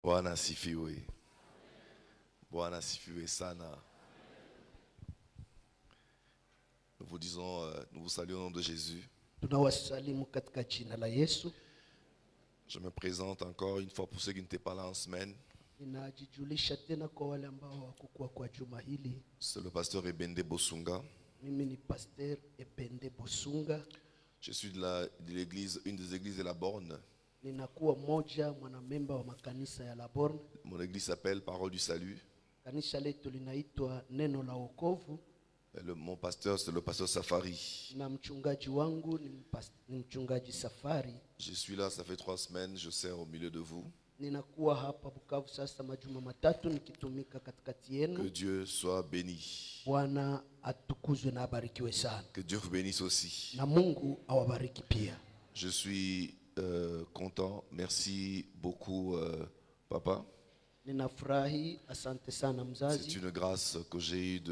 Bwana asifiwe. Bwana asifiwe sana. Nous vous disons, nous vous saluons au nom de Jésus. Tunawasalimu katika jina la Yesu. Je me présente encore une fois pour ceux qui n'étaient pas là en semaine. Ninajijulisha tena kwa wale ambao hawakuwa kwa juma hili. C'est le pasteur Ebende Bosunga. Mimi ni Pasteur Ebende Bosunga. Je suis de l'église, une des églises de la Borne. Ninakuwa mmoja mwanamemba wa makanisa ya La Borne. Mon église s'appelle Parole du Salut. Kanisa letu linaitwa Neno la Wokovu. Mon pasteur, c'est le pasteur Safari. Na mchungaji wangu ni mchungaji Safari. Je suis là, ça fait 3 semaines, je sers au milieu de vous. Ninakuwa hapa Bukavu sasa majuma matatu nikitumika katikati yenu. Que Dieu soit béni. Bwana atukuzwe na abarikiwe sana. Que Dieu vous bénisse aussi. Na Mungu awabariki pia. Je suis content. Merci beaucoup, papa. Ninafurahi, asante sana mzazi. C'est une grâce que j'ai eue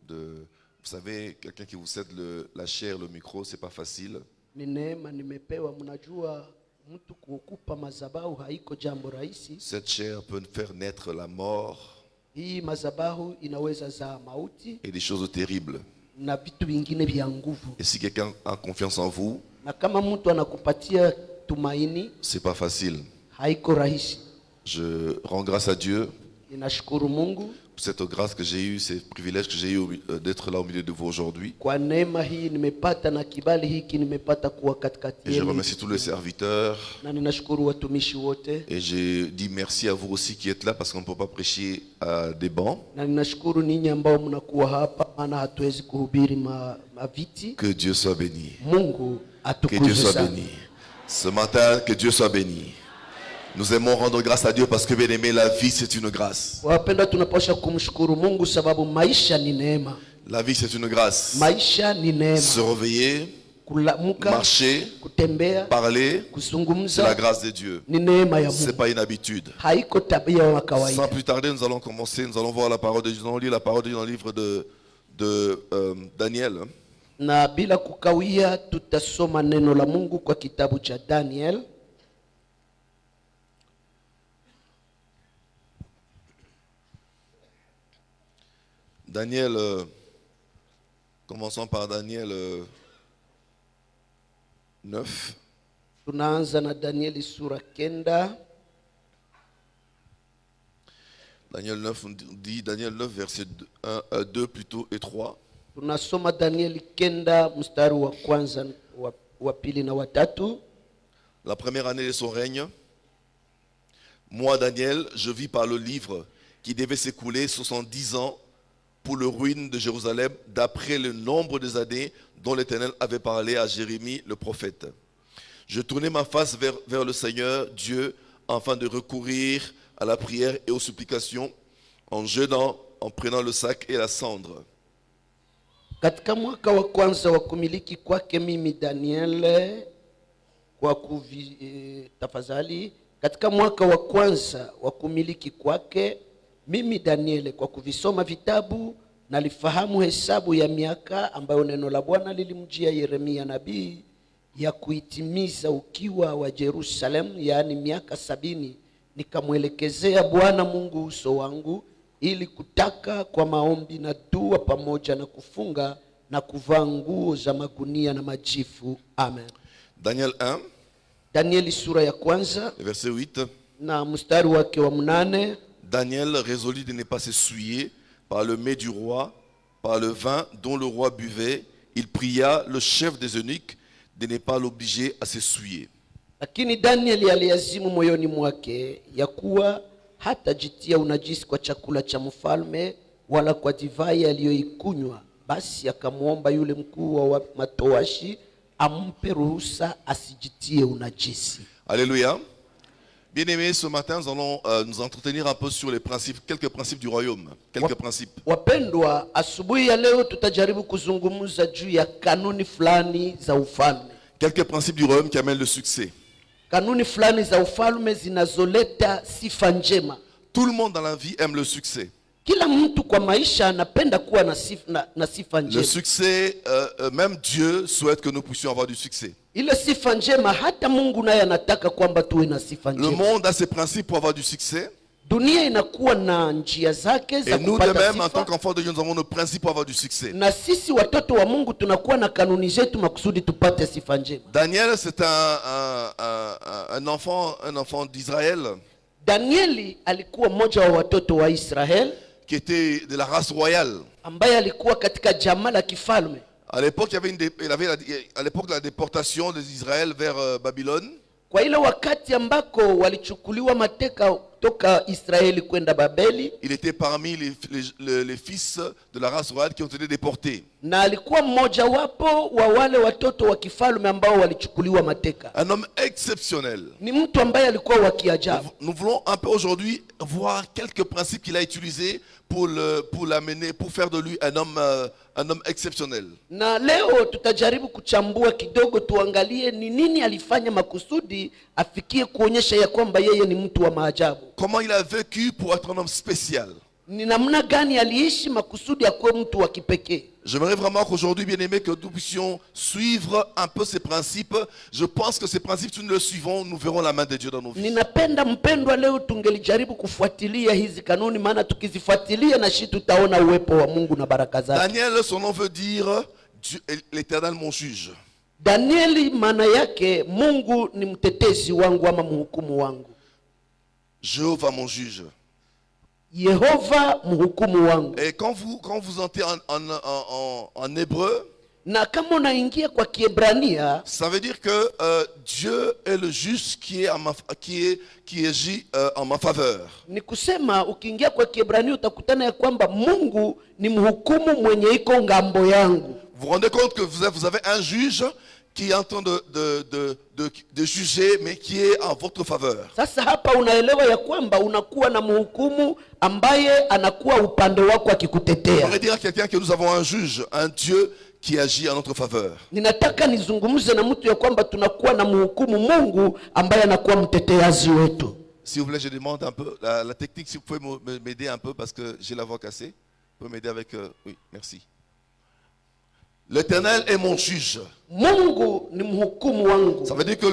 vous savez, quelqu'un qui vous cède la chair, le micro, c'est pas facile. Ni neema nimepewa, mnajua mtu kukupa madhabahu haiko jambo rahisi. Cette chair peut faire naître la mort. Hii madhabahu inaweza zaa mauti et des choses terribles. na vitu vingine vya nguvu. Et si quelqu'un a confiance en vous, Na kama mtu anakupatia tumaini, c'est pas facile. haiko rahisi. Je rends grâce à Dieu Ninashukuru Mungu pour cette grâce que j'ai eue, ces privilèges que j'ai eu d'être là au milieu de vous aujourd'hui. kwa neema hii nimepata na kibali hiki nimepata kuwa katikati Et je yenu. remercie tous les serviteurs. Na ninashukuru watumishi wote. Et je dis merci à vous aussi qui êtes là parce qu'on ne peut pas prêcher à des bancs. Na ninashukuru ninyi ambao mnakuwa hapa maana hatuwezi kuhubiri maviti. Que Dieu soit béni. Mungu Que Dieu atukuzwe soit sana. béni. Ce matin, que Dieu soit béni. Nous aimons rendre grâce à Dieu parce que bien aimé, la vie c'est une grâce. Wapenda, tunapaswa kumshukuru Mungu sababu maisha ni neema. La vie c'est une grâce. Maisha ni neema. Se réveiller, Kulamuka, marcher, kutembea, parler, c'est la kuzungumza grâce de Dieu. ni neema ya C'est Mungu. pas une habitude. Haiko tabia ya Sans kawaida. plus tarder, nous allons commencer. Nous allons voir la parole de Dieu. Nous allons lire la parole de Dieu dans le livre de Daniel. Na bila kukawia tutasoma neno la Mungu kwa kitabu cha Daniel. Daniel, commençons par Daniel 9. Tunaanza na Danieli sura 9. Daniel 9, on dit Daniel 9, verset 2 plutôt et 3. Tunasoma Danieli 9 mstari wa kwanza wa pili na wa tatu. La première année de son règne, moi Daniel, je vis par le livre qui devait s'écouler 70 ans pour le ruine de Jérusalem, d'après le nombre des années dont l'Éternel avait parlé à Jérémie le prophète. Je tournai ma face vers le Seigneur Dieu afin de recourir à la prière et aux supplications, en jeûnant, en prenant le sac et la cendre. Katika mwaka wa kwanza wa kumiliki kwake mimi Daniel tafadhali, katika mwaka wa kwanza wa kumiliki kwake mimi Daniel, kwa kuvisoma vitabu nalifahamu hesabu ya miaka ambayo neno la Bwana lilimjia Yeremia nabii ya kuitimiza ukiwa wa Jerusalem, yaani miaka 70. Nikamwelekezea Bwana Mungu uso wangu ili kutaka kwa maombi na dua pamoja na kufunga na kuvaa nguo za magunia na majifu. Amen. Daniel 1, Danieli sura ya kwanza verset 8. na mstari wake wa 8. Daniel résolut de ne pas s'essuyer par le mets du roi, par le vin dont le roi buvait. Il pria le chef des eunuques de ne pas l'obliger à s'essuyer. Lakini Danieli aliazimu moyoni mwake ya kuwa hatajitia unajisi kwa chakula cha mfalme wala kwa divai aliyoikunywa. Basi akamwomba yule mkuu wa matowashi ampe ruhusa asijitie unajisi. Alléluia. Bien-aimés, ce matin, nous allons nous entretenir un peu sur les principes, quelques principes du royaume. Quelques principes. Wapendwa, asubuhi ya leo tutajaribu kuzungumza juu ya kanuni fulani za ufalme. Quelques principes du royaume qui amènent le succès. Kanuni fulani za ufalme zinazoleta sifa njema. Tout le monde dans la vie aime le succès. Kila mtu kwa maisha anapenda kuwa na sifa Le njema. succès, même Dieu souhaite que nous puissions avoir du succès. Ile sifa njema hata Mungu naye anataka kwamba tuwe na sifa Le njema. monde a ses principes pour avoir du succès. Dunia inakuwa na njia zake za Et nous de kupata même, en tant sifa. qu'enfants de Dieu, nous avons nos principes pour avoir du succès. Na sisi watoto wa Mungu tunakuwa na kanuni zetu makusudi tupate sifa njema. Daniel, c'est un enfant d'Israël Danieli alikuwa mmoja wa watoto wa Israel qui était de la race royale. ambaye alikuwa katika jamaa la kifalme. À l'époque, à l'époque de la déportation d'Israël vers Babylone. Kwa ile wakati ambako walichukuliwa mateka toka Israeli kwenda Babeli, Il était parmi les fils de la race royale qui ont été déportés. na alikuwa mmoja wapo wa wale watoto wa kifalme ambao walichukuliwa mateka. Un homme exceptionnel. Ni mtu ambaye alikuwa wa kiajabu. Nous voulons un peu aujourd'hui voir quelques principes qu'il a utilisés pour l'amener, pour faire de lui un homme exceptionnel. Na leo tutajaribu kuchambua kidogo, tuangalie ni nini alifanya makusudi afikie kuonyesha ya kwamba yeye ni mtu wa maajabu. Comment il a vécu pour être un homme spécial. Ni namna gani aliishi makusudi akuwe mtu wa kipekee. J'aimerais vraiment qu'aujourd'hui, bien aimé, que nous puissions suivre un peu ces principes. Je pense que ces principes, si nous les suivons, nous verrons la main de Dieu dans nos vies. Ninapenda mpendwa, leo tungelijaribu kufuatilia hizi kanuni, maana tukizifuatilia na shi tutaona uwepo wa Mungu na baraka zake. Daniel, son nom veut dire Dieu, l'Éternel mon juge. Danieli maana yake Mungu ni mtetezi wangu ama mhukumu wangu. Jéhovah mon juge. Yehova mhukumu wangu. Et quand vous entrez en hébreu, Na kama unaingia kwa Kiebrania, ça veut dire que Dieu est le juge qui agit en ma faveur. ni kusema ukiingia kwa Kiebrania utakutana ya kwamba Mungu ni mhukumu mwenye iko ngambo yangu. Vous vous rendez compte que vous avez un juge qui est en train de juger, mais qui est en votre faveur. Sasa hapa unaelewa ya kwamba unakuwa na mhukumu ambaye anakuwa upande wako On akikutetea. pourrait dire à quelqu'un que nous avons un juge, un Dieu qui agit en notre faveur. Ninataka nizungumze na mtu ya kwamba tunakuwa na mhukumu Mungu ambaye anakuwa mteteazi wetu. S'il vous plaît, je demande un peu la technique, si vous pouvez m'aider un peu parce que j'ai la voix cassée. Vous pouvez m'aider avec... oui, merci. L'Éternel est mon juge. Mungu ni mhukumu wangu. Ça veut dire que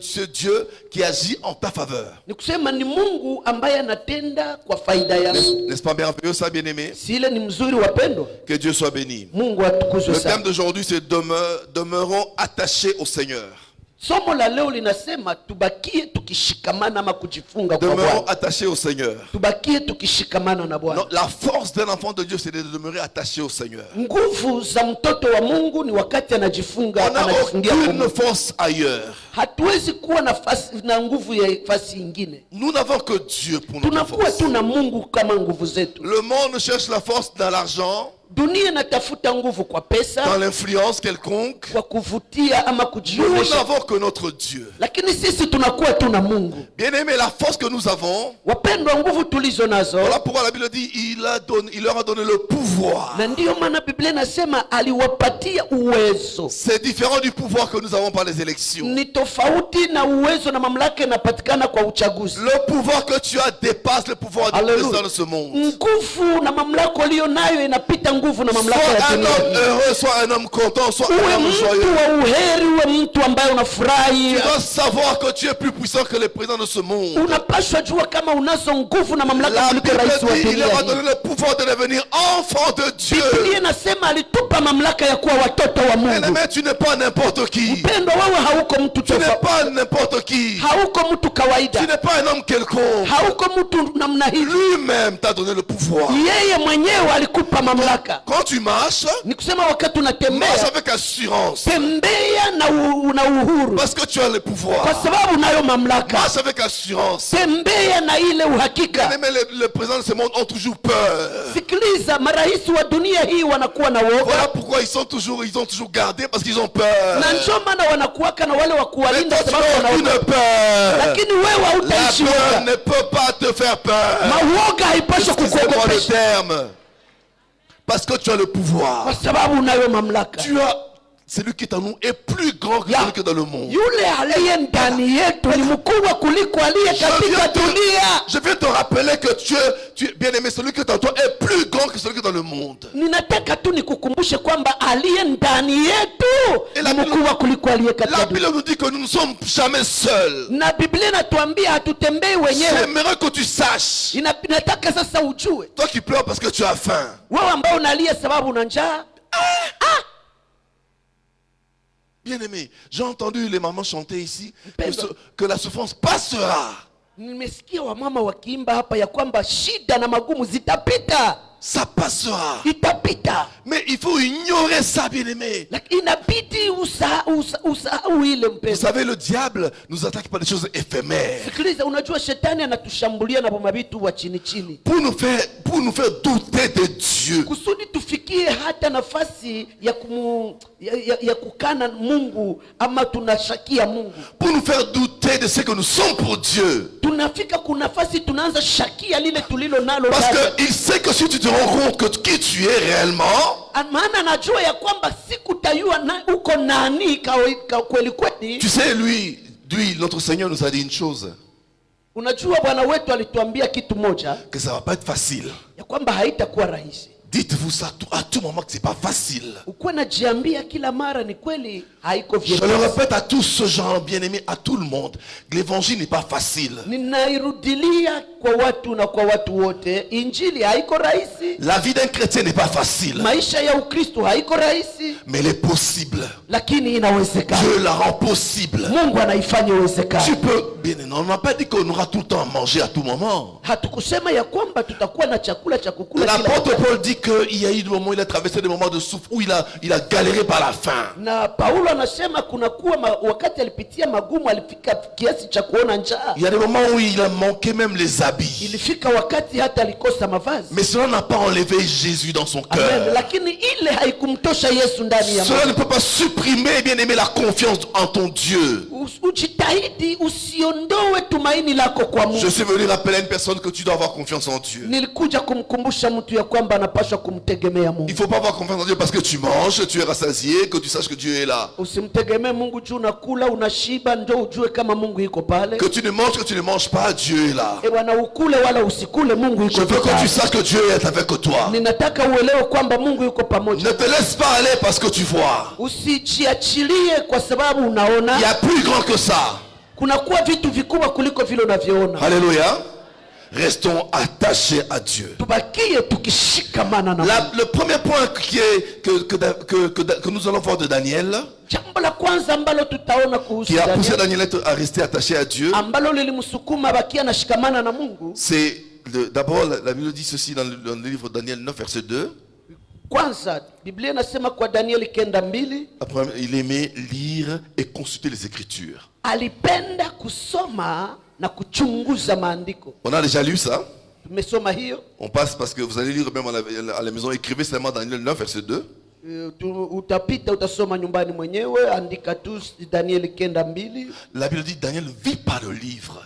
c'est Dieu qui agit en ta faveur. Ni kusema ni Mungu ambaye anatenda kwa faida yangu. N'est-ce pas merveilleux ça, bien-aimé? Si ile ni mzuri wapendwa? Que Dieu soit béni. Mungu atukuzwe Le thème sana. d'aujourd'hui, c'est demeurons attachés au Seigneur. Somo la leo linasema tubakie tukishikamana ama kujifunga kwa Demeurons Bwana. attachés au Seigneur. Tubakie tukishikamana na Bwana. Non, la force d'un enfant de Dieu, c'est de demeurer attaché au Seigneur. Nguvu za mtoto wa Mungu ni wakati anajifunga, On n'a anajifungia kwa aucune Mungu. force ailleurs. Hatuwezi kuwa na nguvu ya nafasi nyingine. Nous n'avons que Dieu pour notre Tunakuwa force. tu na Mungu kama nguvu zetu. Le monde cherche la force dans l'argent, Dunia inatafuta nguvu kwa dans pesa, l'influence quelconque. kwa kuvutia ama Nous kujionyesha, n'avons que notre Dieu. lakini sisi tunakuwa tu na Mungu. Bien aimé, la force que nous avons, Wapendwa, nguvu tulizo nazo, voilà pourquoi la Bible dit il leur a donné le pouvoir. na ndiyo maana Biblia inasema aliwapatia uwezo. C'est différent du pouvoir que nous avons par les élections. Ni tofauti na uwezo na mamlaka inapatikana kwa uchaguzi. Le pouvoir que tu as dépasse le pouvoir du Alléluia. président de ce monde. Nguvu na mamlaka uliyo nayo inapita nguvu na mamlaka Soit ya un dunia. homme heureux, soit un homme content, soit un Uwe homme mtu joyeux. wa uheri, uwe mtu ambaye unafurahi. Tu dois savoir que tu es plus puissant que les présidents de ce monde. Unapaswa jua kama unazo nguvu na mamlaka La kuliko Bible rais wa dit il dunia leur a hii. donné le pouvoir de devenir enfant de Dieu. Biblia inasema alitupa mamlaka ya kuwa watoto wa Mungu. Bien-aimé, tu n'es pas n'importe qui. Mpendwa, wewe hauko mtu Tu n'es tofauti, pas n'importe qui. hauko mtu Tu kawaida, n'es pas un homme quelconque. hauko mtu namna hii. Lui-même t'a donné le pouvoir. Yeye mwenyewe alikupa mamlaka. Quand tu marches, Ni kusema wakati marche unatembea, avec assurance. tembea na uhuru, Parce que tu as le pouvoir. kwa sababu unayo mamlaka. Marche avec assurance. Tembea na ile uhakika. Bien-aimé, les présidents de ce monde ont toujours peur. Sikiliza, marais wa dunia hii wanakuwa na Voilà woga, pourquoi ils ont toujours gardé, parce qu'ils ont peur. na ndio maana wanakuwaka na wale wa Mais kuwalinda, toi, tu sababu n'as aucune wanaoga. peur. Lakini wewe La hautaishi peur woga. ne peut pas te faire peur. Mauoga haipaswi Excusez-moi le kukuogopesha, terme. Parce que tu as le pouvoir. kwa sababu unayo mamlaka. Tu as... Celui qui est en nous est plus grand que celui qui est dans le monde. Yule aliye ndani yetu ni mkubwa kuliko aliye katika dunia. Je viens te rappeler que bien-aimé, celui qui est en toi est plus grand que celui qui est dans le monde. Ninataka tu nikukumbushe kwamba aliye ndani yetu la ni mkubwa kuliko aliye katika La dunia. Bible nous dit que nous ne sommes jamais seuls. Na Biblia inatuambia hatutembei wenyewe. J'aimerais que tu saches. Nataka sasa ujue. Toi qui pleures parce que tu as faim. Wewe ambao unalia sababu una njaa. Bien-aimé, j'ai entendu les mamans chanter ici que la souffrance passera. Nimesikia wamama wakiimba hapa ya kwamba shida na magumu zitapita. Ça passera. Itapita. Mais il faut ignorer ça, bien-aimé. Inabidi usahau ile mpendo. Vous savez, le diable nous attaque par des choses éphémères. Sikiliza, unajua shetani anatushambulia na mabitu wa chini chini. Pour nous faire douter de Dieu. Kusudi tufikie hata nafasi ya kukana Mungu ama tunashakia Mungu. Pour nous faire douter de ce que nous sommes pour Dieu. Tunafika kuna nafasi tunaanza shakia lile tulilo nalo. Parce que il sait que si tu te rends compte que qui tu es réellement, maana anajua ya kwamba sikutayua uko nani kweli kweli. Tu sais, lui, notre Seigneur nous a dit une chose. Unajua Bwana wetu alituambia kitu moja, que ça va pas être facile. Ya kwamba haitakuwa rahisi. Dites-vous ça à tout moment que c'est pas facile. Ukuwe najiambia kila mara ni kweli haiko vyepesi. Je le répète à tous ce gens bien-aimés, à tout le monde, l'évangile n'est pas facile. Ninairudilia kwa watu na kwa watu wote, injili haiko rahisi. La vie d'un chrétien n'est pas facile. Maisha ya Ukristo haiko rahisi. Mais elle est possible. Lakini inawezekana. Dieu la rend possible. Mungu anaifanya iwezekane. Tu peux bien, on n'a pas dit qu'on aura tout le temps à manger à tout moment. Hatukusema ya kwamba tutakuwa na chakula cha kukula kila wakati. L'apôtre Paul dit qu'il y a eu des moments où il a traversé des moments de souffrance où il a galéré par la faim. Na Paulo anasema kuna kuwa wakati alipitia magumu alifika kiasi cha kuona njaa. Il y a des moments où il a manqué même les habits. Ilifika wakati hata alikosa mavazi. Mais cela n'a pas enlevé Jésus dans son cœur. Amen. Lakini ile haikumtosha Yesu ndani ya moyo. Cela ne peut pas supprimer, bien aimé, la confiance en ton Dieu. Ujitahidi usiondoe tumaini lako kwa Mungu. Je suis venu rappeler à une personne que tu dois avoir confiance en Dieu. Nilikuja kumkumbusha mtu ya kwamba anapaswa kumtegemea Mungu. Il faut pas avoir confiance en Dieu parce que tu manges, tu es rassasié, que tu saches que Dieu est là. Usimtegemee Mungu juu unakula unashiba ndio ujue kama Mungu yuko pale. Que tu ne manges pas, Dieu est là. Bwana ukule wala usikule Mungu yuko pale. Je veux que tu saches que Dieu est avec toi. Ninataka uelewe kwamba Mungu yuko pamoja. Ne te laisse pas aller parce que tu vois. Usijiachilie kwa sababu unaona. Il y a plus grand que ça. Kuna kuwa vitu vikubwa kuliko vile unavyoona. Alléluia. Restons attachés à Dieu. Le premier point que nous allons voir de Daniel, qui a poussé Daniel à rester attaché à Dieu, c'est d'abord, la Bible dit ceci dans le livre de Daniel 9, verset 2. Il aimait lire et consulter les Écritures. Alipenda kusoma na kuchunguza maandiko. On a déjà lu ça. Tumesoma hiyo. On passe parce que vous allez lire même à la maison. Écrivez seulement Daniel 9 verset 2. Utapita utasoma nyumbani mwenyewe, andika tu Daniel 9:2. La Bible dit Daniel vit par le livre.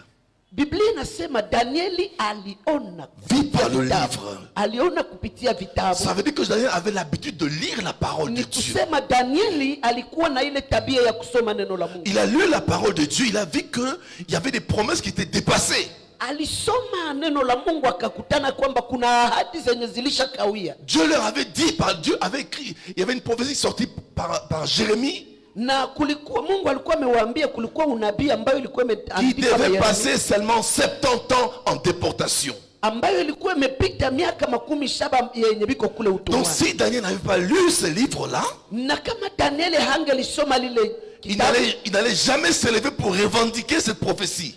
Biblia inasema Danieli aliona vit par le livre. Aliona kupitia vitabu. Ça veut dire que Daniel avait l'habitude de lire la parole de Dieu. Kusema Danieli alikuwa na ile tabia ya kusoma neno la Mungu. Il a lu la parole de Dieu, il a vu que il y avait des promesses qui étaient dépassées. Alisoma neno la Mungu akakutana kwamba kuna ahadi zenye zilishakawia. Dieu leur avait dit, Dieu avait écrit, il y avait une prophétie sortie par Jérémie. Na kulikuwa Mungu alikuwa amewaambia kulikuwa unabii ambayo ilikuwa imeandikwa qui devait passer seulement 70 ans en déportation. Ambayo ilikuwa imepita miaka 17 yenye biko kule utumwa. Donc si Daniel n'avait pas lu ce livre-là, na kama Daniel hangelisoma lile il n'allait jamais se lever pour revendiquer cette prophétie.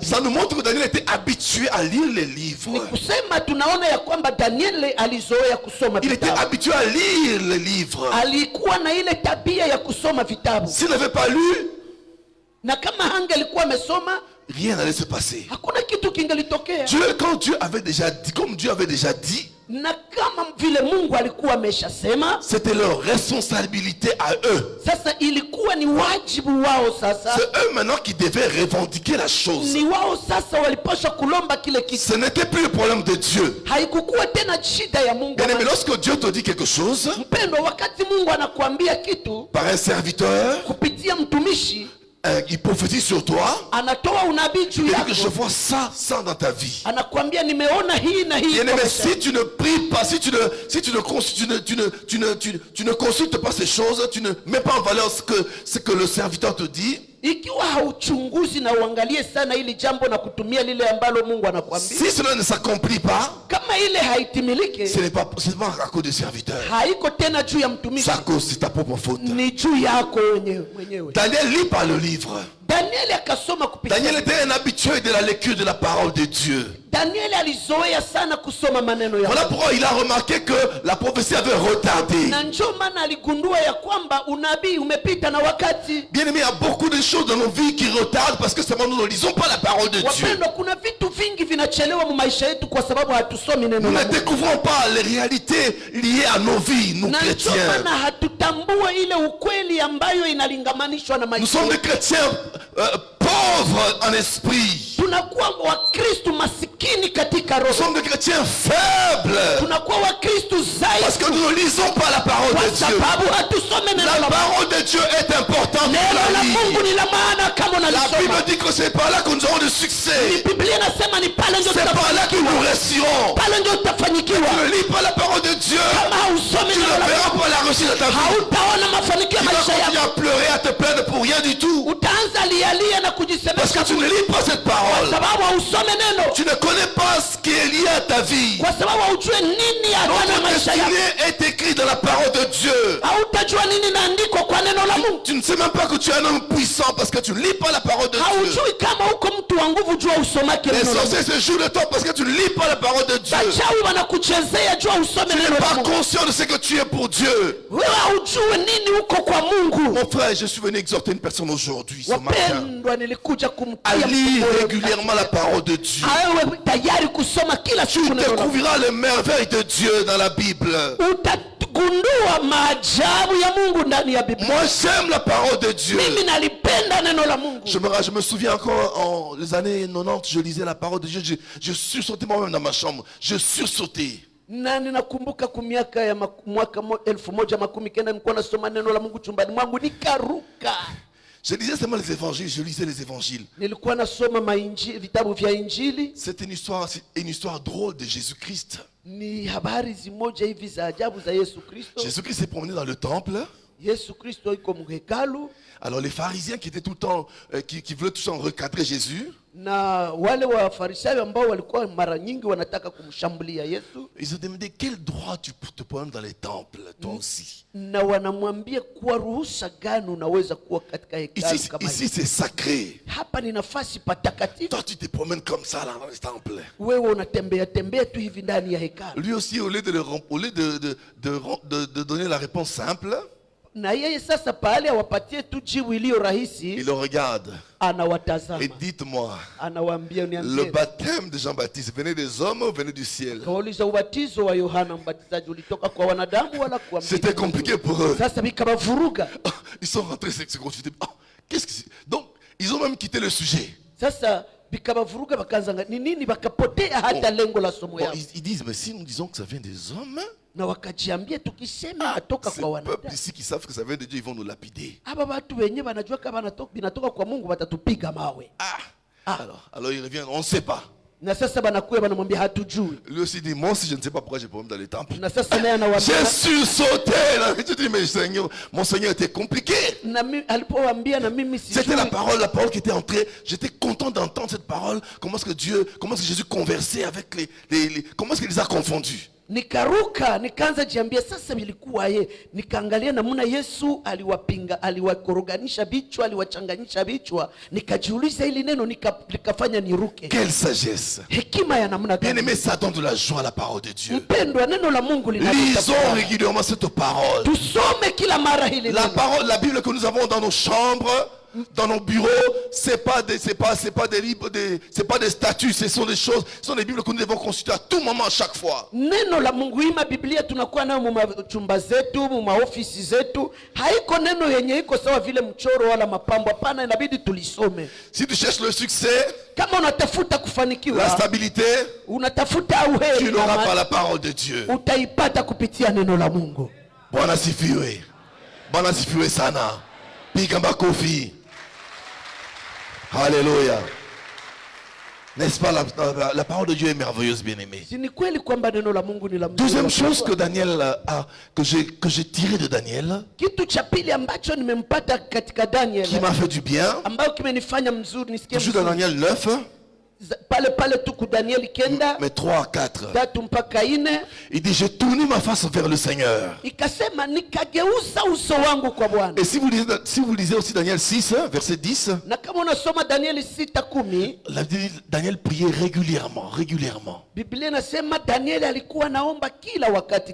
Ça nous montre que Daniel était habitué à lire les livres. Il était habitué à lire les livres. S'il n'avait pas lu, rien n'allait se passer. Dieu, quand Dieu avait déjà dit, comme Dieu avait déjà dit, c'était leur responsabilité à eux. C'est eux maintenant qui devaient revendiquer la chose. Ce n'était plus le problème de Dieu. Mais lorsque Dieu te dit quelque chose, par un serviteur, il prophétise sur toi. anatoa unabii juu Il dit que je yako, vois ça dans ta vie. anakuambia nimeona hii na hii. Bien-aimé, kwa maisha si tu ne pries pas, si tu ne consultes pas ces choses, tu ne mets pas en valeur ce que le serviteur te dit. Ikiwa hauchunguzi na uangalie sana hili jambo na kutumia lile ambalo Mungu anakuambia, Si cela ne s'accomplit pas, kama ile haitimilike, ce n'est pas à cause du serviteur. haiko tena juu ya mtumishi, C'est à cause de ta propre faute. ni juu yako mwenyewe. Daniel lit par le livre. Danieli akasoma kupitia. Daniel était un habitué de la lecture de la parole de Dieu. Danieli alizoea sana kusoma maneno ya Voilà Mungu. pourquoi il a remarqué que la prophétie avait retardé. Na njoo maana aligundua ya kwamba unabii umepita na wakati. Bien aimé, il y a beaucoup de choses dans nos vies qui retardent parce que seulement nous ne lisons pas la parole de Dieu. Wapendwa, kuna vitu vingi vinachelewa mu maisha yetu kwa sababu hatusomi neno Nous la ne Mungu. découvrons pas les réalités liées à nos vies, nous Na njoo chrétiens. maana hatutambua ile ukweli ambayo inalingamanishwa na Nous maisha sommes des yetu. chrétiens pauvres en esprit. Tunakuwa Wakristu masikini katika Nous roho. sommes des chrétiens faibles Tunakuwa Wakristu parce que dhaifu nous ne lisons pas la parole kwa de Dieu. sababu hatusome neno La la Mungu. parole de Dieu est importante Neno pour la la vie. Mungu ni la maana kama La unalisoma. Bible dit que c'est par là que nous aurons du succès. Biblia inasema ni pale ndio C'est par là que nous réussirons. pale ndio Tu utafanyikiwa. ne lis pas la parole de Dieu, Kama hausomi tu ne neno la verras Mungu, pas la réussite de ta vie. hautaona mafanikio ya Tu vas maisha continuer yako. à pleurer, à te plaindre pour rien du tout. Utaanza lialia na Parce kujisemesha que tu ne lis pas cette parole. sababu hausome neno, Tu ne connais pas ce qui est lié à ta vie. kwa sababu haujue nini agano ya Notre maisha yako. destinée est écrite dans la parole de Dieu. Hautajua nini naandikwa kwa neno la Mungu. Tu ne sais même pas que tu es un homme puissant parce que tu ne lis pas la parole de Dieu. Haujui kama uko mtu wa nguvu jua usomake Les neno la Mungu. sorciers se jouent de toi parce que tu ne lis pas la parole de Dieu. Wachawi wanakuchezea jua usome Tu neno n'es la pas Mungu. conscient de ce que tu es pour Dieu. Wewe haujui nini uko kwa Mungu. Mon frère, je suis venu exhorter une personne aujourd'hui, ce matin, Wapendwa, nilikuja à kumtia lire mtu moyo régulièrement la parole de Dieu. awe tayari kusoma kila Tu siku neno la Mungu. découvriras les merveilles de Dieu dans la Bible. Utagundua maajabu ya Mungu ndani ya Biblia. Moi, j'aime la parole de Dieu. Mimi nalipenda neno la Mungu. Je me souviens encore, en les années 90, je lisais la parole de Dieu. Je sursautais moi-même dans ma chambre. Je sursautais. Na ninakumbuka kumiaka ya mwaka 1990 nilikuwa nasoma neno la Mungu chumbani mwangu nikaruka. Je lisais seulement les évangiles. Je lisais les évangiles. Nilikuwa nasoma vitabu vya Injili. C'est une histoire drôle de Jésus-Christ. Ni habari zimoja hivi za ajabu za Yesu Kristo. Jésus-Christ s'est promené dans le temple. Yesu Kristo yuko muhekalu. Alors les pharisiens qui étaient tout le temps, qui voulaient tout le temps recadrer Jésus, Na wale wa Farisayo ambao walikuwa mara nyingi wanataka kumshambulia Yesu, ils ont demandé quel droit tu te promènes dans les temples, toi aussi. na wanamwambia kuwa ruhusa gani unaweza kuwa katika hekalu kama Ici hili. c'est sacré. Hapa ni nafasi patakatifu. Toi tu te promènes comme ça là dans les temples. Wewe unatembea tembea tu hivi ndani ya hekalu. Lui aussi, au lieu de donner la réponse simple, Na yeye sasa pale awapatie tu jibu iliyo rahisi, il le regarde anawatazama. et dites-moi, Anawaambia le niambie. baptême de Jean-Baptiste venait des hommes ou venait du ciel? Kauliza ubatizo wa Yohana Mbatizaji ulitoka kwa wanadamu wala kwa C'était mbinguni? compliqué pour eux. Sasa bikabavuruga. Ils sont rentrés, c'est consultés. Qu'est-ce que c'est? Donc, ils ont même quitté le sujet. Sasa bikabavuruga bakaanza ni nini, bakapotea hata lengo la somo Bon, yao. ils disent, mais si nous disons que ça vient des hommes, Na wakajiambia tukisema natoka ces kwa peuples wanadamu, ici qui savent que ça vient de Dieu, ils vont nous lapider. aba watu wenyewe wanajua kama binatoka kwa Mungu watatupiga mawe. Alors ils reviennent, on ne sait pas. Na sasa banakuya banamwambia hatujui. Lui aussi dit, moi aussi je ne sais pas pourquoi j'ai problème dans les temples. Na sasa naye J'ai anawaambia, sursauté. Là. Je dis, mais Seigneur, mon Seigneur était compliqué. na alipowaambia na mimi C'était sijui. la parole qui était entrée. J'étais content d'entendre cette parole. Comment est-ce que Jésus conversait avec comment est-ce qu'il les a confondus? Nikaruka nikaanza jiambia sasa ilikuwaje. Nikaangalia namna Yesu aliwakoroganisha vichwa, aliwachanganyisha vichwa. Nikajiuliza hili neno likafanya niruke. Quelle sagesse. Hekima ya namna Bien gani? aimé, ça donne de la joie à la parole de Dieu. Mpendwa, neno la Mungu linaleta Lisons furaha. régulièrement cette parole. Tusome kila mara hili La neno. parole, la Bible que nous avons dans nos chambres, dans nos bureaux, c'est pas des livres, c'est pas des statuts, ce sont des choses, ce sont des Bibles que nous devons consulter à tout moment, à chaque fois. Neno la Mungu, ima Biblia tunakuwa nayo mu chumba zetu, mu maofisi zetu. Haiko neno yenye iko sawa vile mchoro wala mapambo. Hapana, inabidi tulisome. Si tu cherches le succès, Kama unatafuta la kufanikiwa, stabilité, unatafuta tu uheri, n'auras pas la parole de Dieu. utaipata kupitia neno la Mungu. Bwana sifiwe. Bwana sifiwe sana. Piga makofi. Alléluia. N'est-ce pas, la parole de Dieu est merveilleuse, bien-aimé. Si ni kweli kwamba neno la Mungu ni la mzuri. Deuxième chose que Daniel que j'ai tiré de Daniel, kitu cha pili ambacho nimempata katika Daniel, qui m'a fait du bien, ambayo kimenifanya mzuri nisikie toujours dans Daniel 9, pale tu ku Daniel kenda mais 3 à 4. tatu mpaka 4, Il dit, j'ai tourné ma face vers le Seigneur. ikasema nikageuza uso wangu kwa Bwana. Et si vous lisez aussi Daniel 6, verset 10, Na kama unasoma Daniel 6:10, Daniel priait régulièrement. Biblia inasema Daniel alikuwa naomba kila wakati.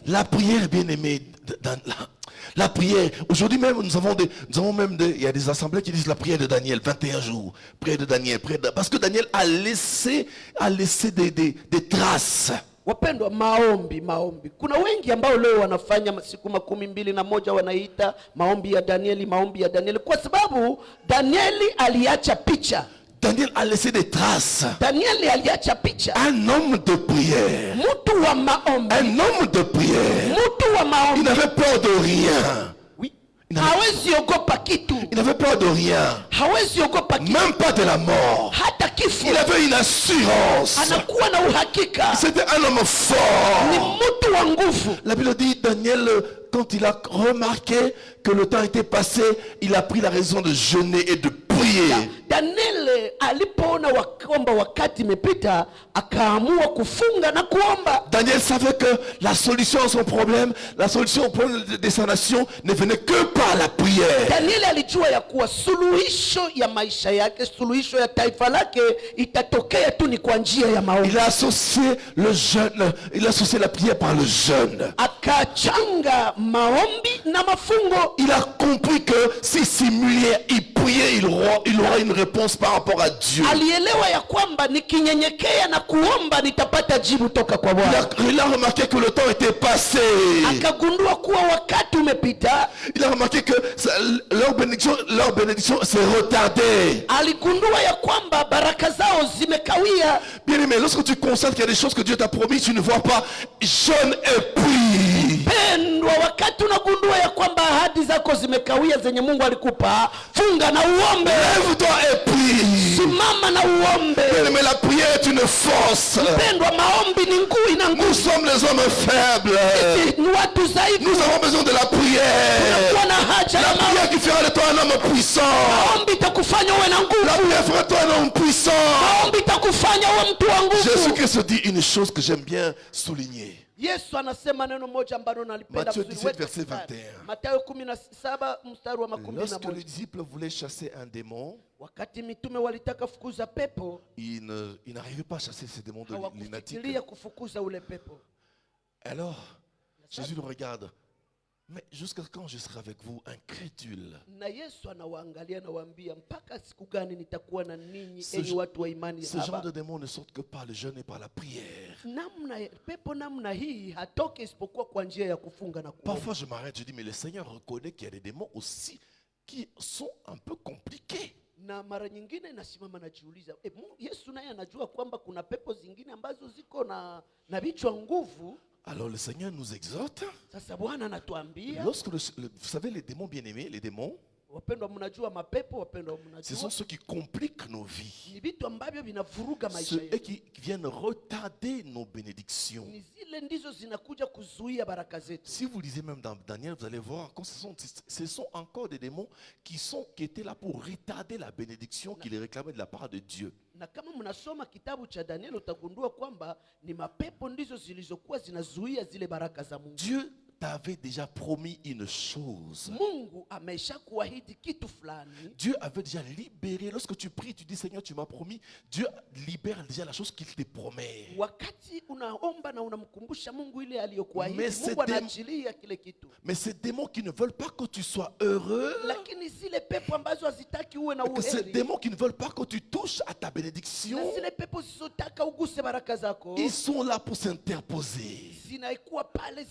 La prière, bien aimé, la prière. Aujourd'hui même, il y a des assemblées qui disent la prière de Daniel, 21 jours, prière de Daniel, parce que Daniel a laissé des traces. Wapendwa, maombi. Kuna wengi ambao leo wanafanya siku 21 wanaita maombi ya Danieli, kwa sababu Danieli aliacha picha. Daniel a laissé des traces. Danieli aliacha picha. Un homme de prière. Mtu wa maombi. Un homme de prière. Mtu wa maombi. Il n'avait peur de rien. Oui. Hawezi ogopa kitu. Il n'avait peur de rien. Hawezi ogopa kitu. Même pas de la mort. Hata kifo. Il avait une assurance. Anakuwa na uhakika. C'était un homme fort. Ni mtu wa nguvu. La Bible dit, Daniel, quand il a remarqué que le temps était passé, il a pris la raison de jeûner et de prier. Daniel alipoona kwamba wakati imepita, akaamua kufunga na kuomba. Daniel savait que la solution à son problème, la solution au problème de sa nation ne venait que par la prière. Daniel alijua ya kuwa suluhisho ya maisha yake, suluhisho ya taifa lake itatokea tu ni kwa njia ya maombi. Il a associé le jeûne, il a associé la prière par le jeûne. Akachanga maombi na mafungo. Il a compris que si simulait, il priait, il aura une réponse par rapport à Dieu. Alielewa ya kwamba nikinyenyekea na kuomba nitapata jibu toka kwa Bwana. Il a remarqué que le temps était passé. Akagundua kuwa wakati umepita. Il a remarqué que leur bénédiction s'est retardée. Aligundua ya kwamba baraka zao zimekawia. Bien aimé, lorsque tu constates qu'il y a des choses que Dieu t'a promis, tu ne vois pas, jeûne et prie. Pendwa, wakati unagundua ya kwamba ahadi zako zimekawia zenye Mungu alikupa, funga na uombe. Lève-toi et prie. Simama na uombe. Bien aimé, la prière est une force. Pendwa, maombi ni nguvu, ina nguvu. Nous sommes les hommes faibles. Ni watu dhaifu. Nous avons besoin de la prière. Tunakuwa na haja La ya maombi. prière qui fera de toi un homme puissant. Maombi itakufanya uwe na nguvu. La prière fera de toi un homme puissant. Maombi itakufanya uwe mtu wa nguvu. Jésus-Christ dit une chose que j'aime bien souligner. Yesu anasema neno moja ambalo nalipenda Matthieu vizuri. 17 verset 21. Mathayo 17 mstari wa Lorsque les 11. disciples voulaient chasser un démon, Wakati mitume walitaka fukuza pepo, ils n'arrivaient pas à chasser ces démons de lunatique. hawakufikiria kufukuza ule pepo. Alors, Jésus le regarde. Mais jusqu'à quand je serai avec vous, incrédule? Na Yesu anawaangalia na waambia, mpaka siku gani nitakuwa na ninyi Ce enyi watu wa imani Ce genre haba? de démons ne sortent que par le jeûne et par la prière. Pepo namna hii hatoke isipokuwa kwa njia ya kufunga na kuomba. Parfois je m'arrête, je dis, mais le Seigneur reconnaît qu'il y a des démons aussi qui sont un peu compliqués. Na mara nyingine nasimama najiuliza, Yesu naye anajua kwamba kuna pepo zingine ambazo ziko na vichwa nguvu. Alors le Seigneur nous exhorte. Sasa Bwana anatuambia, Lorsque vous savez, les démons bien-aimés, les démons, wapendwa, mnajua mapepo, wapendwa, ce sont mnajua ceux qui compliquent nos vies. ni vitu ambavyo vinavuruga maisha Ceux yetu. qui viennent retarder nos bénédictions. Ni zile ndizo zinakuja kuzuia baraka zetu. Si vous lisez même dans Daniel, vous allez voir que ce sont encore des démons qui étaient là pour retarder la bénédiction qu'ils réclamaient de la part de Dieu. Na kama mnasoma kitabu cha Daniel utagundua kwamba ni mapepo ndizo zilizokuwa zinazuia zile baraka za Mungu. Dieu t'avait déjà promis une chose. Mungu amesha kuahidi kitu fulani. Dieu avait déjà libéré. Lorsque tu pries, tu dis Seigneur, tu m'as promis. Dieu libère déjà la chose qu'il te promet. Wakati unaomba na unamkumbusha Mungu ile aliyokuahidi, Mais Mungu anaachilia kile kitu. Mais ces démons qui ne veulent pas que tu sois heureux, Lakini zile pepo ambazo hazitaki uwe na ces uheri, démons qui ne veulent pas que tu touches à ta bénédiction, na zile pepo zisizotaka uguse baraka zako, ils sont là pour s'interposer. zinaikuwa pale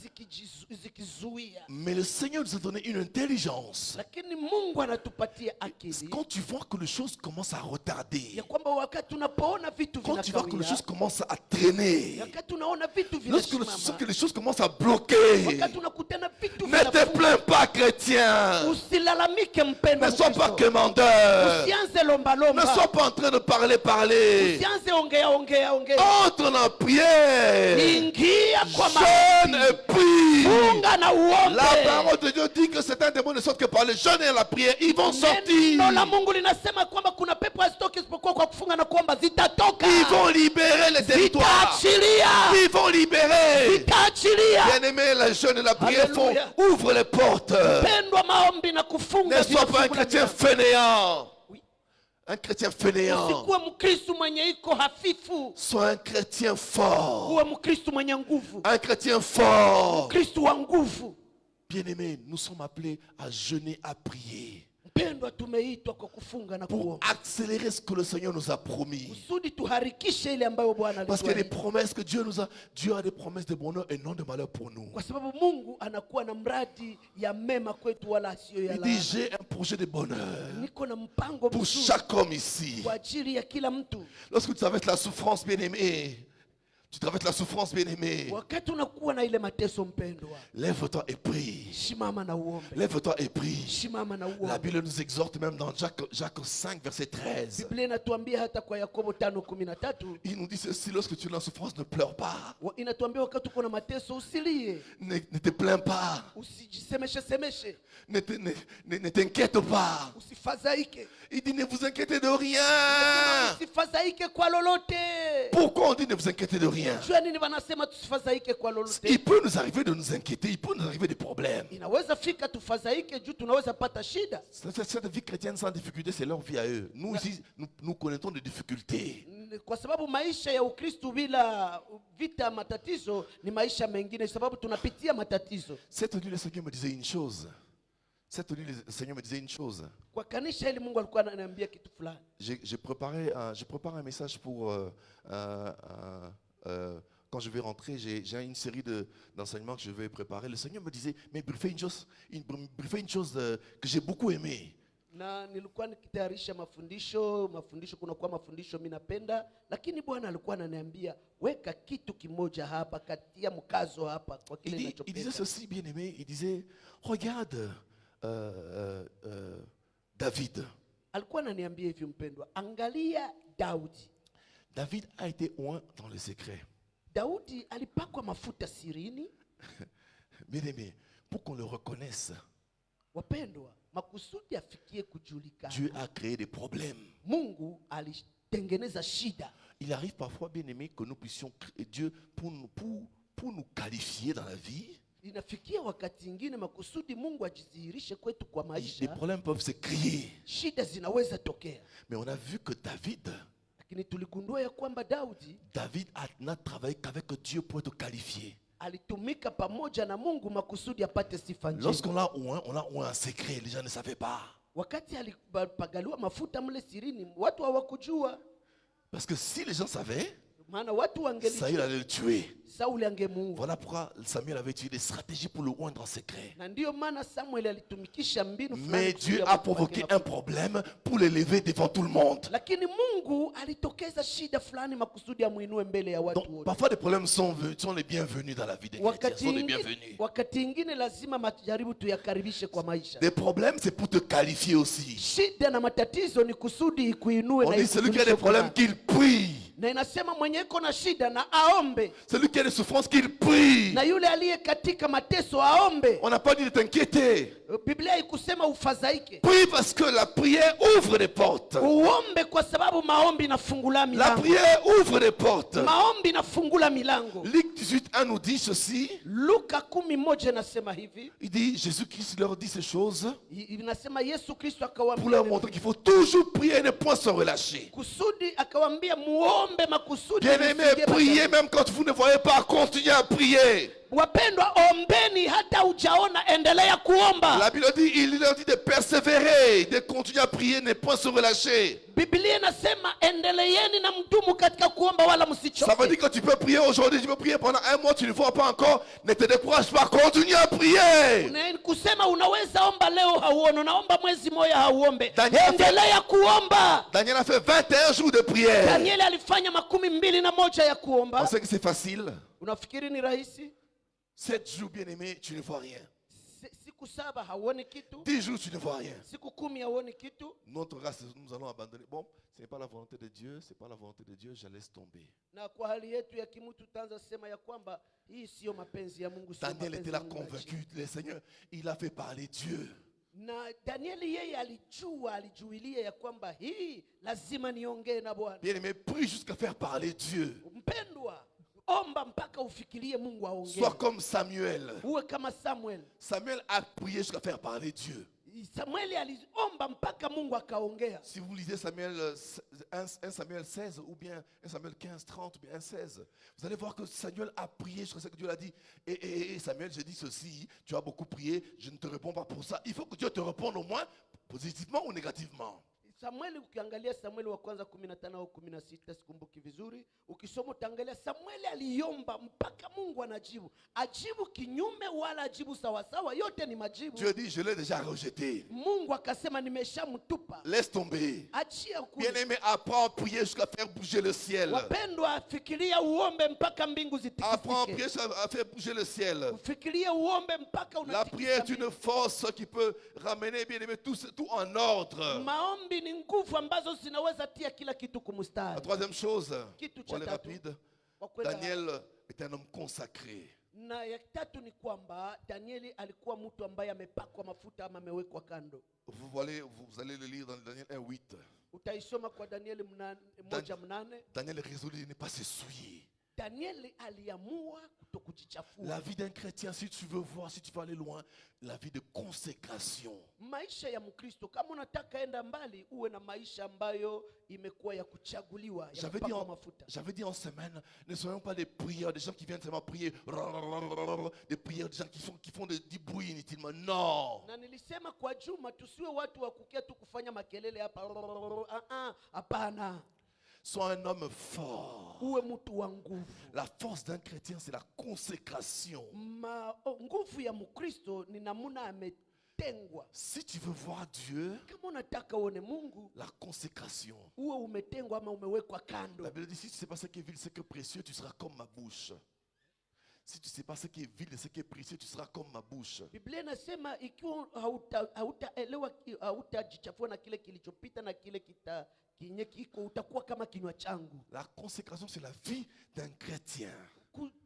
zikizuia. Mais le Seigneur nous a donné une intelligence. Lakini Mungu anatupatia akili. Quand tu vois que les choses commencent à retarder, Ya kwamba wakati unapoona vitu quand tu vois que les vinakawia, choses commencent à traîner, wakati unaona vitu lorsque vinasimama, les choses commencent à bloquer, wakati unakutana vitu ne te vinafunga, plains pas, chrétien. usilalamike mpendwa Ne sois pas Mkristo. quémandeur. Usianze lomba Ne lomba. sois pas en train de parler. Usianze ongea. Entre dans la prière. Ingia kwa Jeûne maombi. et prie. Funga na uombe. La parole de Dieu dit que certains démons ne sortent que par le jeûne et la prière. Ils vont sortir. Neno la Mungu linasema kwamba kuna pepo hazitoki isipokuwa kwa kufunga na kuomba, zitatoka. Ils vont libérer les territoires. Zitaachilia. Ils vont libérer. Zitaachilia. Bien-aimé, le jeûne et la prière font, Alléluia. ouvre les portes. Pendwa maombi na kufunga. Ne sois pas un vinafungula chrétien milango. fainéant. Oui. Un chrétien fainéant. Usikuwe Mkristo mwenye iko hafifu. Sois un chrétien fort. Uwe Mkristo mwenye nguvu. Un chrétien fort. Mkristo wa nguvu. Bien-aimé, nous sommes appelés à jeûner, à prier Mpendwa, tumeitwa kwa kufunga na pour kuomba. accélérer ce que le Seigneur nous a promis. Kusudi tuharikishe ile ambayo Bwana Parce qu'il y a des alituahidi. promesses que Dieu a des promesses de bonheur et non de malheur pour nous. Kwa sababu Mungu anakuwa na mradi ya mema kwetu wala sio ya Il dit, laana. j'ai un projet de bonheur Niko na mpango pour mzuri chaque homme ici. kwa ajili ya kila mtu. Lorsque tu traverses la souffrance, bien-aimé, Wakati unakuwa na ile mateso mpendwa, lève-toi et prie. shimama na uombe. Lève-toi et prie. Shimama na La uombe. Bible nous exhorte même dans Jacques 5, verset 13. Biblia inatuambia hata kwa Yakobo 5:13, Il nous dit ceci, lorsque tu es en souffrance, ne pleure pas. inatuambia wakati uko na mateso usilie, Ne te plains pas. usijisemeshe. Ne t'inquiète pas. Usifadhaike. Il dit ne vous inquiétez de rien. Usifadhaike kwa lolote. Pourquoi on dit ne vous inquiétez de rien? Jua nini wanasema tusifadhaike kwa lolote? Il peut nous arriver de nous inquiéter, il peut nous arriver des problèmes. Inaweza fika tufadhaike juu tunaweza pata shida. Cette vie chrétienne sans difficulté, c'est leur vie à eux. Nous ici, nous connaissons des difficultés. Kwa sababu maisha ya Ukristo bila vita matatizo ni maisha mengine, sababu tunapitia matatizo. Cette nuit, le Seigneur me disait une chose. Kwa kanisa hili Mungu alikuwa ananiambia kitu fulani. J'ai préparé un message pour quand je vais rentrer, j'ai une série d'enseignements que je vais préparer. Le Seigneur me disait, mais briefez une chose que j'ai beaucoup aimée. Na nilikuwa nikitayarisha mafundisho kunakuwa mafundisho mimi napenda, lakini Bwana alikuwa ananiambia weka kitu kimoja hapa, katia mkazo hapa kwa kile ninachopenda. Il disait ceci, bien aimé, il disait regarde David. Alikuwa ananiambia hivi mpendwa, angalia Daudi. David a été oint dans le secret. Daudi alipakwa mafuta sirini. Bien aimé, pour qu'on le reconnaisse. Wapendwa, makusudi afikie kujulikana. Dieu a créé des problèmes. Mungu alitengeneza shida. Il arrive parfois, bien aimé, que nous puissions créer Dieu pour nous qualifier dans la vie. Inafikia wakati ingine makusudi Mungu ajidhihirishe kwetu kwa maisha. Les problèmes peuvent se créer. Shida zinaweza tokea. Mais on a vu que David Tuligundua ya kwamba David n'a travaillé qu'avec Dieu pour être qualifié. Alitumika pamoja na Mungu makusudi apate sifa njema. Lorsqu'on l'a oint en secret, les gens ne savaient pas. Wakati alipagaliwa mafuta mle sirini, watu hawakujua. Parce que si les gens savaient, maana watu wangelijua, Saül allait le tuer. Sauli angemuua. Voilà pourquoi Samuel avait utilisé des stratégies pour le oindre en secret. Na ndio maana Samuel alitumikisha mbinu fulani. Mais Dieu a provoqué un problème pour l'élever devant tout le monde. Lakini Mungu alitokeza shida fulani makusudi amuinue mbele ya watu wote. Parfois des problèmes sont les bienvenus dans la vie des chrétiens, sont les bienvenus. Wakati ingine lazima majaribu tuyakaribishe kwa maisha. Des problèmes c'est pour te qualifier aussi. Shida na matatizo ni kusudi ikuinue. On dit celui qui a des problèmes qu'il prie. Na inasema mwenye iko na shida na aombe. Celui qui a des souffrances qu'il prie. Na yule aliye katika mateso aombe. On n'a pas dit de t'inquiéter. Biblia ikusema ufadhaike. Prie parce que la prière ouvre des portes. Uombe kwa sababu maombi inafungula milango. La prière ouvre des portes. Maombi inafungula milango. Luc 18:1 nous dit ceci. Luka 11 nasema hivi. Il dit Jésus-Christ leur dit ces choses. Inasema Yesu Kristo akawaambia pour leur montrer qu'il faut toujours prier et ne point se relâcher. Kusudi akawaambia muombe makusudi. Bien-aimés, priez même quand vous ne voyez pas, continuez à prier. Wapendwa, ombeni hata hujaona, endelea kuomba. La Bible dit, il leur dit de persévérer, de continuer à prier, ne pas se relâcher. Biblia inasema endeleeni na mdumu katika kuomba wala msichoke. Ça veut dire que tu peux prier aujourd'hui, tu peux prier pendant un mois, tu ne vois pas encore, ne te décourage pas, continue à prier. Kusema unaweza omba leo hauone, unaomba mwezi moja hauombe, Endelea kuomba. Daniel a fait 21 jours de prière. Daniel alifanya 21 ya kuomba. On sait que c'est facile. Unafikiri ni rahisi? 7 jours, bien aimé, tu ne vois rien. Siku 7 hauoni kitu. 10 jours, tu ne vois rien. Siku 10 hauoni kitu. Notre race, nous allons abandonner. Bon, ce n'est pas la volonté de Dieu, c'est pas la volonté de Dieu, je laisse tomber. Na kwa hali yetu ya kimutu tutaanza sema ya kwamba hii sio mapenzi ya Mungu, sio Daniel mapenzi était ya là Mungu. convaincu, le Seigneur, il a fait parler Dieu. Na Danieli yeye alijuilia ya kwamba hii lazima niongee na Bwana. Bien aimé, prie jusqu'à faire parler Dieu. Mpendwa, omba mpaka ufikirie Mungu aongee. Sois comme Samuel. Uwe kama Samuel. Samuel a prié jusqu'à faire parler Dieu. Samuel aliomba mpaka Mungu akaongea. Si vous lisez Samuel 1 Samuel 16 ou bien 1 Samuel 15, 30 ou bien 1 16, vous allez voir que Samuel a prié jusqu'à ce que Dieu l'a dit. Et Samuel, je dis ceci, tu as beaucoup prié, je ne te réponds pas pour ça. Il faut que Dieu te réponde au moins positivement ou négativement. Samueli, ukiangalia Samueli wa kwanza 15 au 16 sikumbuki vizuri, ukisoma utaangalia Samueli aliomba mpaka Mungu anajibu. Ajibu kinyume wala ajibu sawa sawa, yote ni majibu. Dieu dit, je l'ai déjà rejeté. Mungu akasema nimeshamtupa. Laisse tomber. Achia kule. Bien-aimé, apprends à prier jusqu'à faire bouger le ciel. Wapendwa, fikiria uombe mpaka mbingu zitikisike. Apprends à prier à faire bouger le ciel. Fikiria uombe mpaka unatikisa. La prière est une force qui peut ramener, bien aimé, tout en ordre. Maombi ni nguvu ambazo zinaweza tia kila kitu kumstari. La troisième chose, on est rapide, Daniel est un homme consacré. Na ya tatu ni kwamba Danieli alikuwa mtu ambaye amepakwa mafuta ama amewekwa kando. Vous allez le lire dans Daniel 1:8. Utaisoma kwa Danieli 1:8. Daniel résolut de ne pas se souiller. Danieli aliamua kutokujichafua. La vie d'un chrétien, si tu veux voir, si tu veux aller loin, la vie de consécration. Maisha ya Mkristo, kama unataka enda mbali, uwe na maisha ambayo imekuwa ya kuchaguliwa, ya kupakwa mafuta. J'avais dit en semaine, ne soyons pas des prieurs, des gens qui viennent seulement prier, des prières, des gens qui font du bruit inutilement. Non. Na nilisema kwa juma tusiwe watu wa kukia tu kufanya makelele hapa. Hapana. Sois un homme fort. Uwe mtu wa nguvu. La force d'un chrétien, c'est la consécration. Nguvu ya Mkristo ni namuna ametengwa. Si tu veux voir Dieu, kama unataka uone Mungu, la consécration. Uwe umetengwa ama umewekwa kando. La Bible dit, si tu sais pas ce qui est vil, ce qui est précieux, tu seras comme ma bouche. Si tu sais pas ce qui est vil et ce qui est précieux, tu seras comme ma bouche. Biblia inasema ikiwa hautaelewa, hautajichafua na kile kilichopita na kile utakuwa kama kinywa changu. La consécration, c'est la vie d'un chrétien.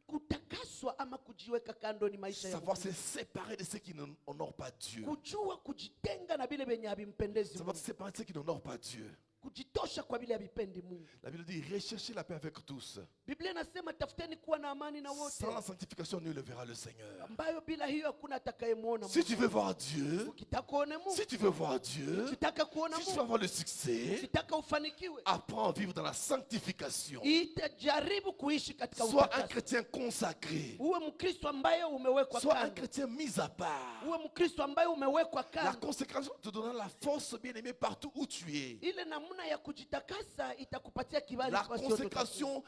Kutakaswa ama kujiweka kando ni maisha ya savoir se séparer de ceux qui n'honorent pas Dieu. Kujua kujitenga na vile venye havimpendezi. Savoir se séparer de ceux qui n'honorent pas Dieu. Kujitosha kwa vile havipendi Mungu. La Bible dit recherchez la paix avec tous. Biblia inasema tafuteni kuwa na amani na wote. Sans la sanctification, nul ne verra le Seigneur. Ambayo bila hiyo hakuna atakayemuona Mungu. Si tu veux voir Dieu, ukitaka kuona Mungu, si tu veux voir Dieu, ukitaka kuona Mungu, si tu veux avoir le succès, ukitaka ufanikiwe, apprends à vivre dans la sanctification. Itajaribu kuishi katika sois un chrétien consacré. Uwe Mkristo ambaye umewekwa kando. Sois un chrétien mis à part. Uwe Mkristo ambaye umewekwa kando. La consécration te donnera la force bien-aimée partout où tu es. Ile namna ya kujitakasa itakupatia kibali. La consécration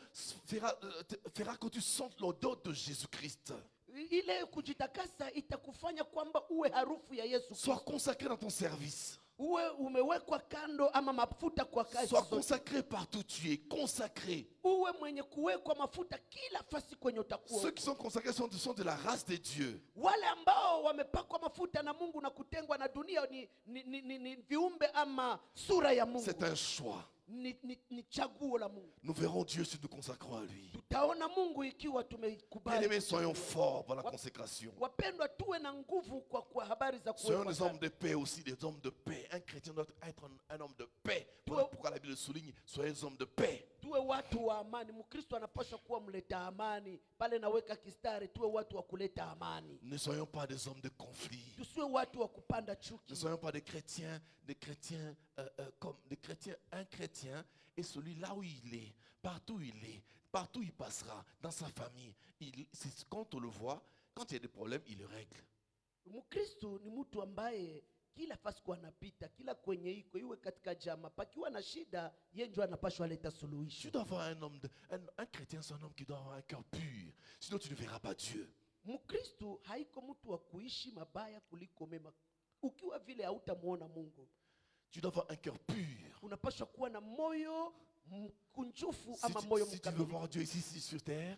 fera que tu sentes l'odeur de Jésus-Christ. Ile kujitakasa itakufanya kwamba uwe harufu ya Yesu Kristo. Sois consacré dans ton service. Uwe umewekwa kando ama mafuta kwa kazi. Sois consacré partout tu es, consacré. Uwe mwenye kuwekwa mafuta kila fasi kwenye utakuwa. Ceux qui sont consacrés sont de la race de Dieu. Wale ambao wamepakwa mafuta na Mungu na kutengwa na dunia ni viumbe ama sura ya Mungu. C'est un choix. Ni chaguo la Mungu. Nous verrons Dieu si nous consacrons à lui. Tutaona Mungu ikiwa tumekubali. Bien-aimés, soyons forts pour la consécration. Wapendwa, tuwe na nguvu kwa habari za kuwa. Soyons des hommes de paix aussi, des hommes de paix. Un chrétien doit être un homme de paix. Voilà pourquoi la Bible souligne, soyez des hommes de paix. Tuwe watu wa amani. Mkristo anapaswa kuwa mleta amani. Pale naweka kistari, tuwe watu wa kuleta amani. Ne soyons pas des hommes de conflit. tusiwe watu wa kupanda chuki. Ne soyons pas des chrétiens comme des chrétiens, un chrétien et celui là où il est, partout il passera, dans sa famille. Quand on le voit, quand il y a des problèmes, il le règle. Mkristo ni mtu ambaye kila fasi kwa anapita, kila kwenye iko iwe katika jamaa, pakiwa na shida, yeye ndio anapaswa leta suluhisho. Tu dois avoir un chrétien, c'est un homme qui doit avoir un cœur pur. Sinon tu ne verras pas Dieu. Mkristo haiko mtu wa kuishi mabaya kuliko mema. Ukiwa vile hautamuona Mungu. Tu dois avoir un cœur pur. Unapaswa kuwa na moyo mkunjufu ama moyo mkamilifu. Si tu veux voir Dieu ici sur terre,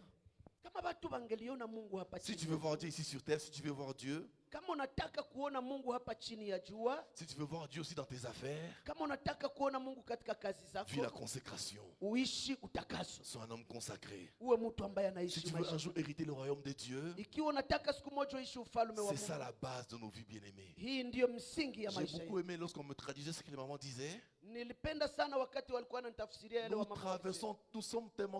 kama watu wangeliona Mungu hapa chini. Si tu veux voir Dieu ici sur terre, si tu veux voir Dieu, kama unataka kuona Mungu hapa chini ya jua, si tu veux voir Dieu aussi dans tes affaires, kama unataka kuona Mungu katika kazi zako, vis la consécration. Uishi utakaso. Sois un homme consacré. Uwe mtu ambaye anaishi maisha. Si tu veux un jour hériter le royaume de Dieu, ikiwa unataka siku moja uishi ufalme wa Mungu, c'est ça la base de nos vies bien-aimées. Hii ndio msingi ya maisha. J'ai beaucoup aimé lorsqu'on me traduisait ce que les mamans disaient. Nilipenda sana wakati walikuwa wanatafsiria yale wa mama.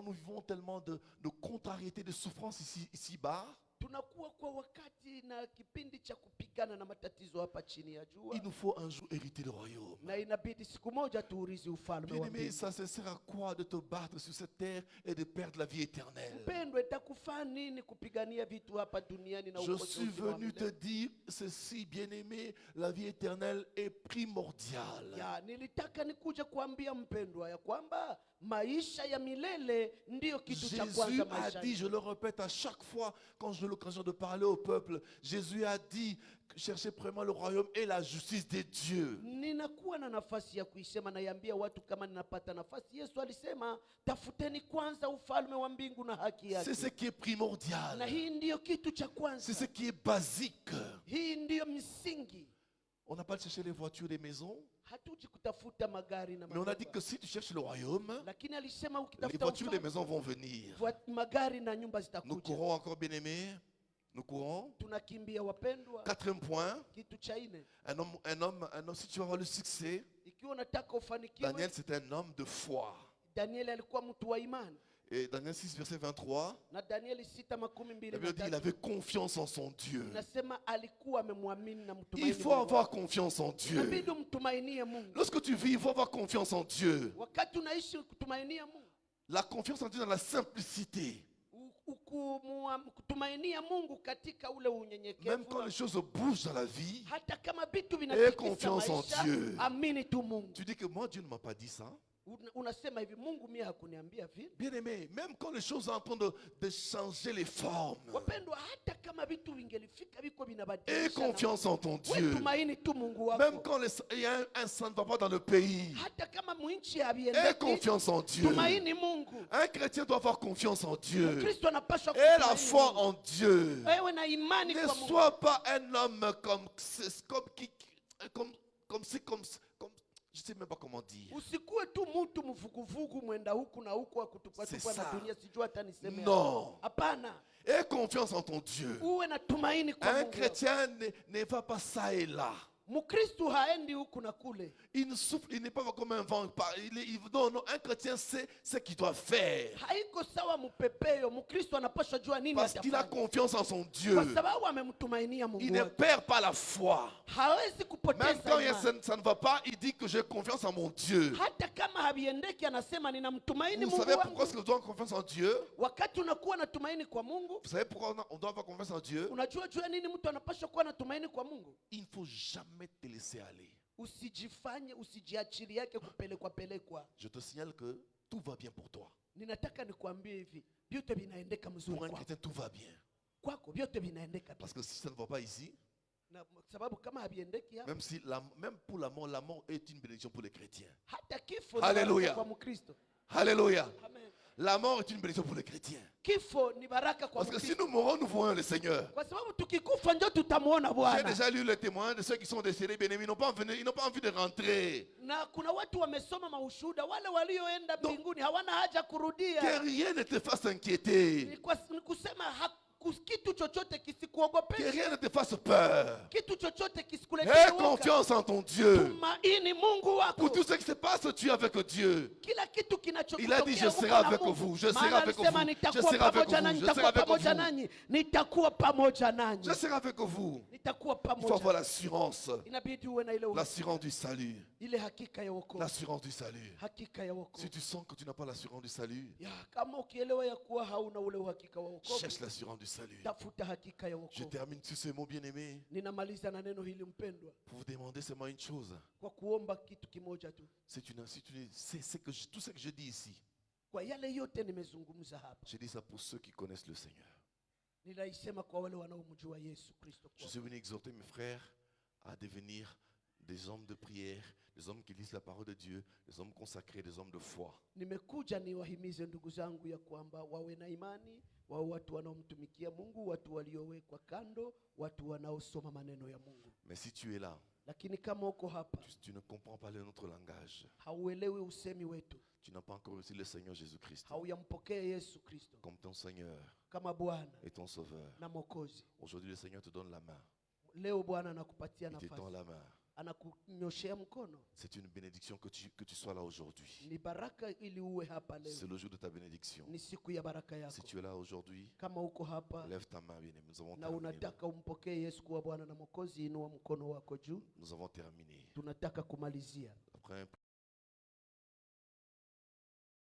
Nous vivons tellement de contrariétés, de souffrances ici-bas. Tunakuwa kwa wakati na kipindi cha kupigana na matatizo hapa chini ya jua. Il nous faut un jour hériter le royaume. Na inabidi siku moja tuurithi ufalme wa mbinguni. Ça sert à quoi de te battre sur cette terre et de perdre la vie éternelle? Mpendwa, itakufaa nini kupigania vitu hapa duniani na Je suis venu te dire ceci, bien-aimé, la vie éternelle est primordiale. Ya, nilitaka nikuja kuambia mpendwa ya kwamba maisha ya milele ndio kitu cha kwanza maisha. Jésus a dit, je le répète à chaque fois quand j'ai l'occasion de parler au peuple, Jésus a dit, cherchez premièrement le royaume et la justice de Dieu. Ninakuwa na nafasi ya kuisema na yambia watu kama ninapata nafasi. Yesu alisema, tafuteni kwanza ufalme wa mbingu na haki yake. C'est ce qui est primordial. Na hii ndio kitu cha kwanza. C'est ce qui est basique. Hii ndio msingi. On n'a pas cherché les voitures, les maisons. Mais on a dit que si tu cherches le royaume, les voitures, les maisons vont venir. Nous courons encore, bien-aimés. Nous courons. Quatrième point. Un homme, si tu veux avoir le succès, Daniel, c'est un homme de foi. Et Daniel 6, verset 23, la Bible dit qu'il avait confiance en son Dieu. Il faut avoir confiance en Dieu. Lorsque tu vis, il faut avoir confiance en Dieu. La confiance en Dieu dans la simplicité. Même quand les choses bougent dans la vie, aie confiance en Dieu. Tu dis que moi, Dieu ne m'a pas dit ça. Bien aimé, même quand les choses sont en train de changer les formes, aie confiance en ton Dieu. Même quand il y a un sang ne va pas dans le pays, aie confiance en Dieu. Un chrétien doit avoir confiance en Dieu et la foi en Dieu. Ne sois pas un homme comme je ne sais même pas comment dire. C'est ça. Non. Aie confiance en ton Dieu. Un chrétien ne va pas ça et là. Il ne souffle, il n'est pas comme un vent. Non, un chrétien sait ce qu'il doit faire. Parce qu'il a confiance en son Dieu. Il ne perd pas la foi. Même quand ça ne va pas, il dit que j'ai confiance en mon Dieu. Vous savez pourquoi est-ce que nous doit avoir confiance en Dieu? Vous savez pourquoi on doit avoir confiance en Dieu? Il ne faut jamais te laisser aller. Je te signale que tout va bien pour toi. Pour un chrétien, tout va bien. Parce que si ça ne va pas ici, même pour la mort est une bénédiction pour les chrétiens. Alléluia. Alléluia. La mort est une bénédiction pour les chrétiens. Parce que si nous mourons, nous voyons le Seigneur. J'ai déjà lu le témoin de ceux qui sont décédés, bien-aimés. Ils n'ont pas envie de rentrer. Que rien ne te fasse inquiéter. Que rien ne te fasse peur. Aie confiance en ton Dieu. Pour tout ce qui se passe, tu es avec Dieu. Il a dit, je serai avec vous, je serai avec vous, je serai avec vous, je serai avec vous. Nitakuwa pamoja nanyi. Je serai avec vous. Nitakuwa Il faut pamoja. avoir l'assurance. Inabidi uwe na ile L'assurance du salut. ile hakika ya wokovu. L'assurance du salut. Hakika ya wokovu. Si tu sens que tu n'as pas l'assurance du salut, Ya, kama ukielewa ya kuwa hauna ule uhakika wa wokovu, cherche l'assurance du salut. tafuta hakika ya Je wokovu. termine sur ce mot bien-aimé Ninamaliza na neno hili mpendwa, pour vous demander seulement une chose. kwa kuomba kitu kimoja tu. Tout ce que je dis ici, Kwa yale yote nimezungumza hapa, je dis ça pour ceux qui connaissent le Seigneur. ninaisema kwa wale wanaomjua Yesu Kristo. Je suis venu exhorter mes frères à devenir des hommes de prière, des hommes qui lisent la parole de Dieu, des hommes consacrés, des hommes de foi. Nimekuja niwahimize ndugu zangu ya kwamba wawe na imani, wawe watu wanaomtumikia Mungu, watu waliowekwa kando, watu wanaosoma maneno ya Mungu. Mais si tu es là, Lakini kama uko hapa, tu ne comprends pas notre langage, hauelewi usemi wetu, tu n'as pas encore reçu le Seigneur Jésus-Christ hauyampokea Yesu Kristo comme ton Seigneur kama Bwana et ton Sauveur. na Mwokozi, Aujourd'hui, le Seigneur te donne la main. leo Bwana anakupatia Il te tend nafasi, la main. anakunyoshea mkono. C'est une bénédiction que tu sois là aujourd'hui. Ni baraka ili uwe hapa leo, C'est le jour de ta bénédiction. ni siku ya baraka Si yako. tu es là aujourd'hui, Kama uko hapa lève ta main, bien-aimé. Nous avons na terminé. unataka umpokee Yesu kuwa Bwana na Mwokozi, inua mkono wako juu. Nous avons terminé. Tunataka kumalizia. Après un